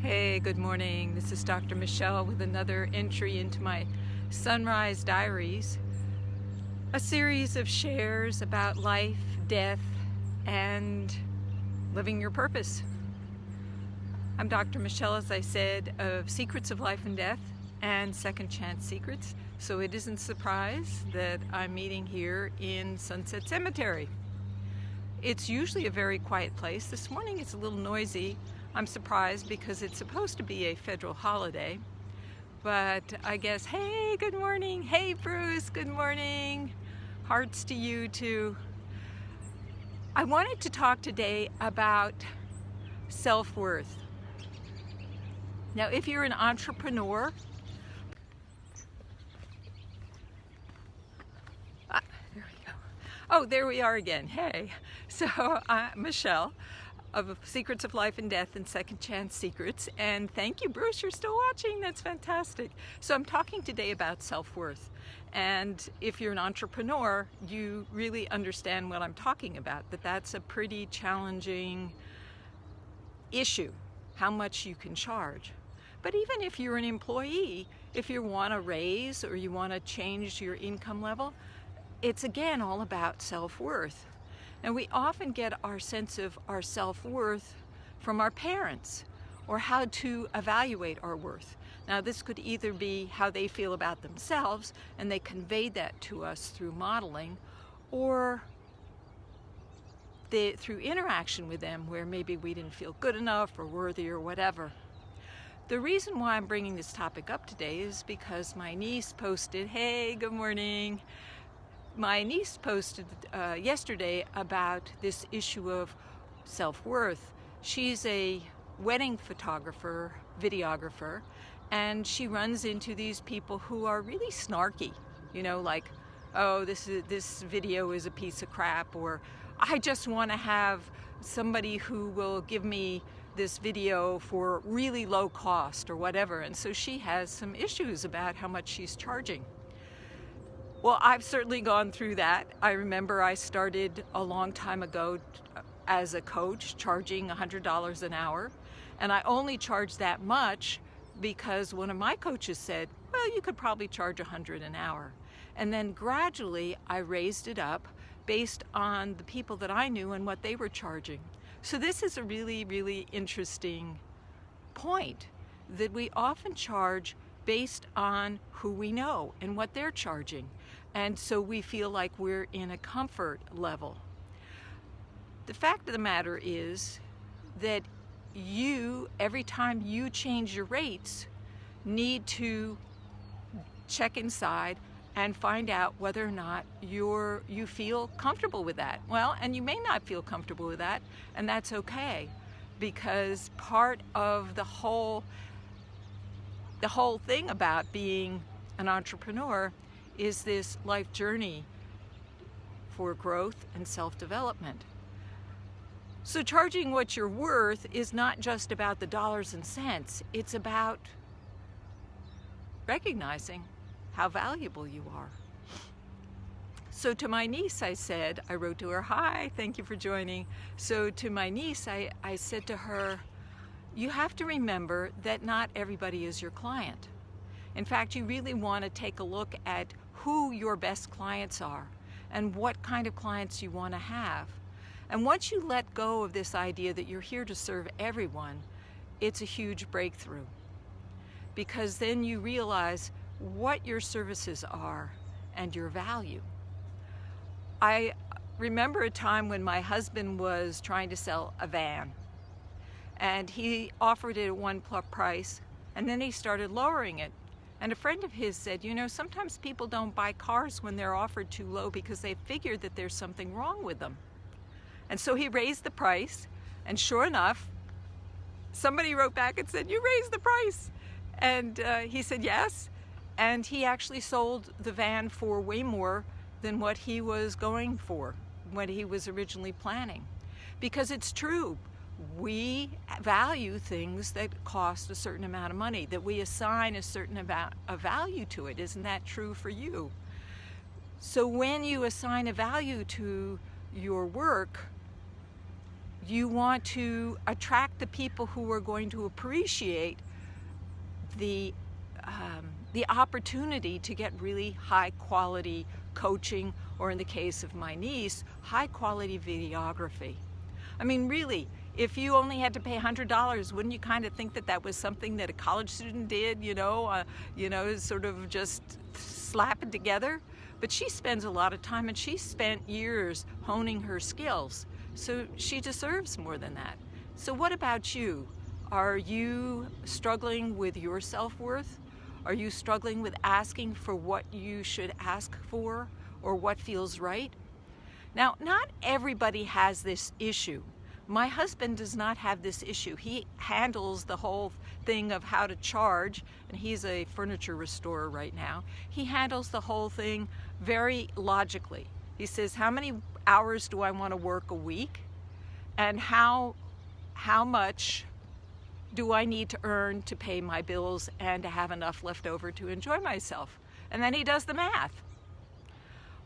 Hey, good morning. This is Dr. Michelle with another entry into my Sunrise Diaries, a series of shares about life, death, and living your purpose. I'm Dr. Michelle, as I said, of Secrets of Life and Death and Second Chance Secrets, so it isn't a surprise that I'm meeting here in Sunset Cemetery. It's usually a very quiet place. This morning it's a little noisy. I'm surprised because it's supposed to be a federal holiday, but I guess, hey, good morning. Hey, Bruce, good morning. Hearts to you too. I wanted to talk today about self-worth. Now, if you're an entrepreneur, there we go. Oh, there we are again. Hey, so Michelle of Secrets of Life and Death and Second Chance Secrets, and thank you, Bruce, you're still watching. That's fantastic. So I'm talking today about self-worth, and if you're an entrepreneur, you really understand what I'm talking about, that's a pretty challenging issue, how much you can charge. But even if you're an employee, if you want a raise or you want to change your income level, it's again all about self-worth. And we often get our sense of our self-worth from our parents, or how to evaluate our worth. Now, this could either be how they feel about themselves and they conveyed that to us through modeling, or through interaction with them where maybe we didn't feel good enough or worthy or whatever. The reason why I'm bringing this topic up today is because my niece posted, hey, good morning. My niece posted yesterday about this issue of self-worth. She's a wedding photographer, videographer, and she runs into these people who are really snarky, you know, like, oh, this video is a piece of crap, or I just want to have somebody who will give me this video for really low cost or whatever. And so she has some issues about how much she's charging. Well, I've certainly gone through that. I remember I started a long time ago as a coach, charging $100 an hour. And I only charged that much because one of my coaches said, well, you could probably charge $100 an hour. And then gradually I raised it up based on the people that I knew and what they were charging. So this is a really, really interesting point, that we often charge based on who we know and what they're charging. And so we feel like we're in a comfort level. The fact of the matter is that you, every time you change your rates, need to check inside and find out whether or not you feel comfortable with that. Well, and you may not feel comfortable with that, and that's okay, because part of the whole thing about being an entrepreneur is this life journey for growth and self-development. So charging what you're worth is not just about the dollars and cents, it's about recognizing how valuable you are. So to my niece, I wrote to her, hi, thank you for joining. So to my niece, I said to her, you have to remember that not everybody is your client. In fact, you really want to take a look at who your best clients are and what kind of clients you want to have. And once you let go of this idea that you're here to serve everyone, it's a huge breakthrough, because then you realize what your services are and your value. I remember a time when my husband was trying to sell a van, and he offered it at one price, and then he started lowering it. And a friend of his said, you know, sometimes people don't buy cars when they're offered too low because they figure that there's something wrong with them. And so he raised the price, and sure enough, somebody wrote back and said, you raised the price. And he said yes, and he actually sold the van for way more than what he was going for, what he was originally planning. Because it's true, we value things that cost a certain amount of money, that we assign a certain amount of value to it. Isn't that true for you? So when you assign a value to your work, You want to attract the people who are going to appreciate the opportunity to get really high quality coaching, or in the case of my niece, high quality videography. I mean, really, if you only had to pay $100, wouldn't you kind of think that that was something that a college student did, sort of just slap it together? But she spends a lot of time, and she spent years honing her skills. So she deserves more than that. So what about you? Are you struggling with your self-worth? Are you struggling with asking for what you should ask for or what feels right? Now, not everybody has this issue. My husband does not have this issue. He handles the whole thing of how to charge, and he's a furniture restorer right now. He handles the whole thing very logically. He says, how many hours do I want to work a week? And how much do I need to earn to pay my bills and to have enough left over to enjoy myself? And then he does the math.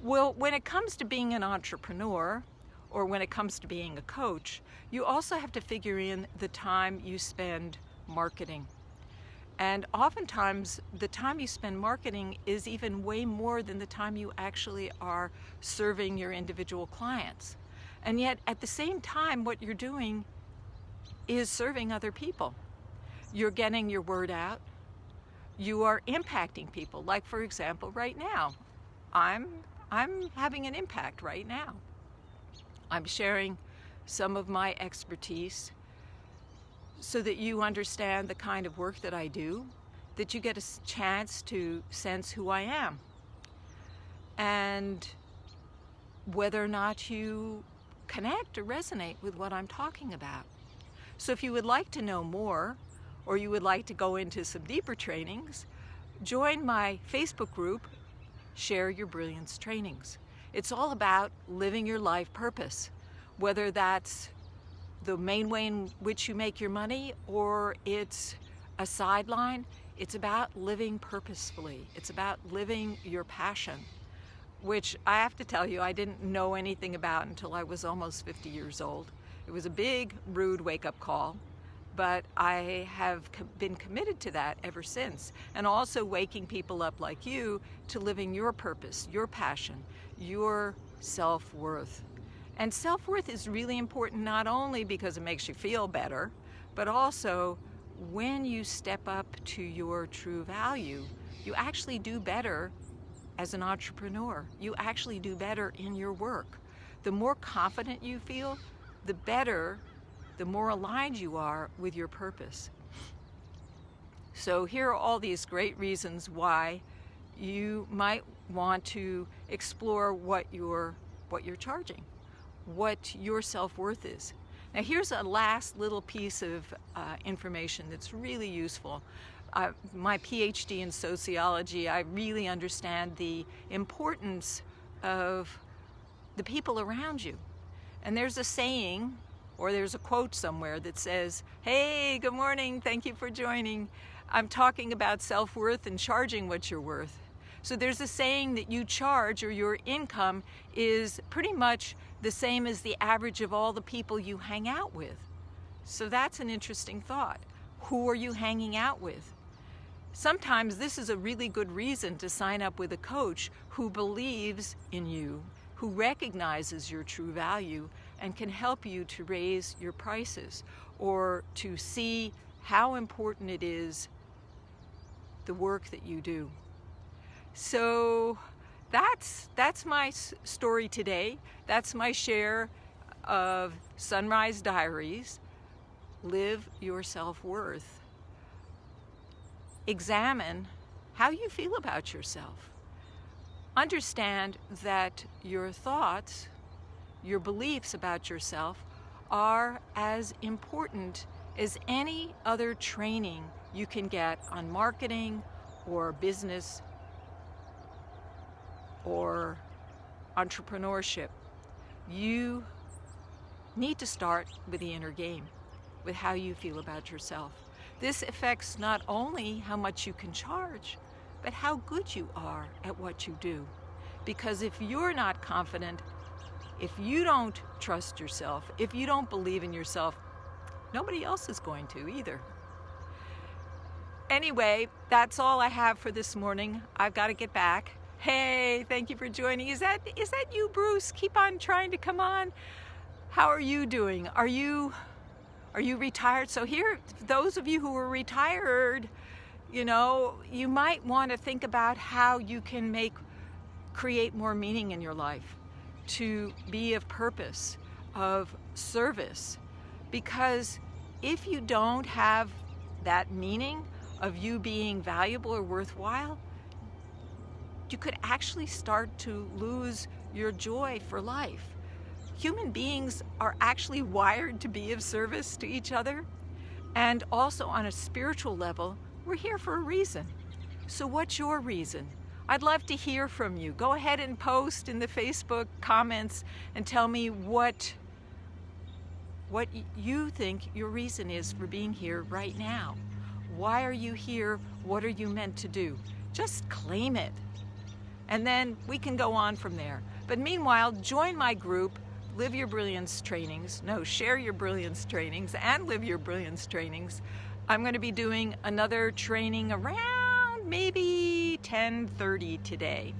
Well, when it comes to being an entrepreneur, or when it comes to being a coach, you also have to figure in the time you spend marketing. And oftentimes, the time you spend marketing is even way more than the time you actually are serving your individual clients. And yet, at the same time, what you're doing is serving other people. You're getting your word out. You are impacting people. Like, for example, right now, I'm having an impact right now. I'm sharing some of my expertise so that you understand the kind of work that I do, that you get a chance to sense who I am, and whether or not you connect or resonate with what I'm talking about. So if you would like to know more, or you would like to go into some deeper trainings, join my Facebook group, Share Your Brilliance Trainings. It's all about living your life purpose, whether that's the main way in which you make your money or it's a sideline. It's about living purposefully. It's about living your passion, which I have to tell you, I didn't know anything about until I was almost 50 years old. It was a big, rude wake-up call, but I have been committed to that ever since. And also waking people up like you to living your purpose, your passion, your self-worth. And self-worth is really important, not only because it makes you feel better, but also when you step up to your true value, you actually do better as an entrepreneur. You actually do better in your work. The more confident you feel, the better, the more aligned you are with your purpose. So here are all these great reasons why you might want to explore what you're charging, what your self-worth is. Now here's a last little piece of information that's really useful. My PhD in sociology, I really understand the importance of the people around you. And there's a saying, or there's a quote somewhere that says, hey, good morning, thank you for joining. I'm talking about self-worth and charging what you're worth. So there's a saying that you charge, or your income is pretty much the same as the average of all the people you hang out with. So that's an interesting thought. Who are you hanging out with? Sometimes this is a really good reason to sign up with a coach who believes in you, who recognizes your true value and can help you to raise your prices or to see how important it is, the work that you do. So that's my story today. That's my share of Sunrise Diaries. Live your self-worth. Examine how you feel about yourself. Understand that your thoughts, your beliefs about yourself are as important as any other training you can get on marketing or business or entrepreneurship. You need to start with the inner game, with how you feel about yourself. This affects not only how much you can charge, but how good you are at what you do. Because if you're not confident If you don't trust yourself, if you don't believe in yourself, nobody else is going to either. Anyway, that's all I have for this morning. I've got to get back. Hey, thank you for joining. Is that you, Bruce? Keep on trying to come on. How are you doing? Are you retired? So here, those of you who are retired, you know, you might want to think about how you can create more meaning in your life, to be of purpose, of service. Because if you don't have that meaning of you being valuable or worthwhile, you could actually start to lose your joy for life. Human beings are actually wired to be of service to each other, and also on a spiritual level, we're here for a reason. So what's your reason? I'd love to hear from you. Go ahead and post in the Facebook comments and tell me what you think your reason is for being here right now. Why are you here? What are you meant to do? Just claim it. And then we can go on from there. But meanwhile, join my group, Live Your Brilliance trainings. No, Share Your Brilliance trainings and Live Your Brilliance trainings. I'm going to be doing another training around maybe 10:30 today.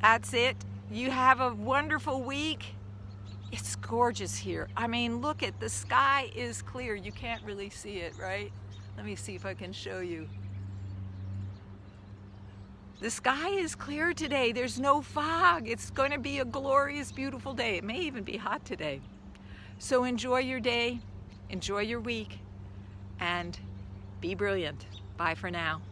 That's it. You have a wonderful week. It's gorgeous here. I mean, look at the sky is clear. You can't really see it, right? Let me see if I can show you. The sky is clear today. There's no fog. It's going to be a glorious, beautiful day. It may even be hot today. So enjoy your day, enjoy your week, and be brilliant. Bye for now.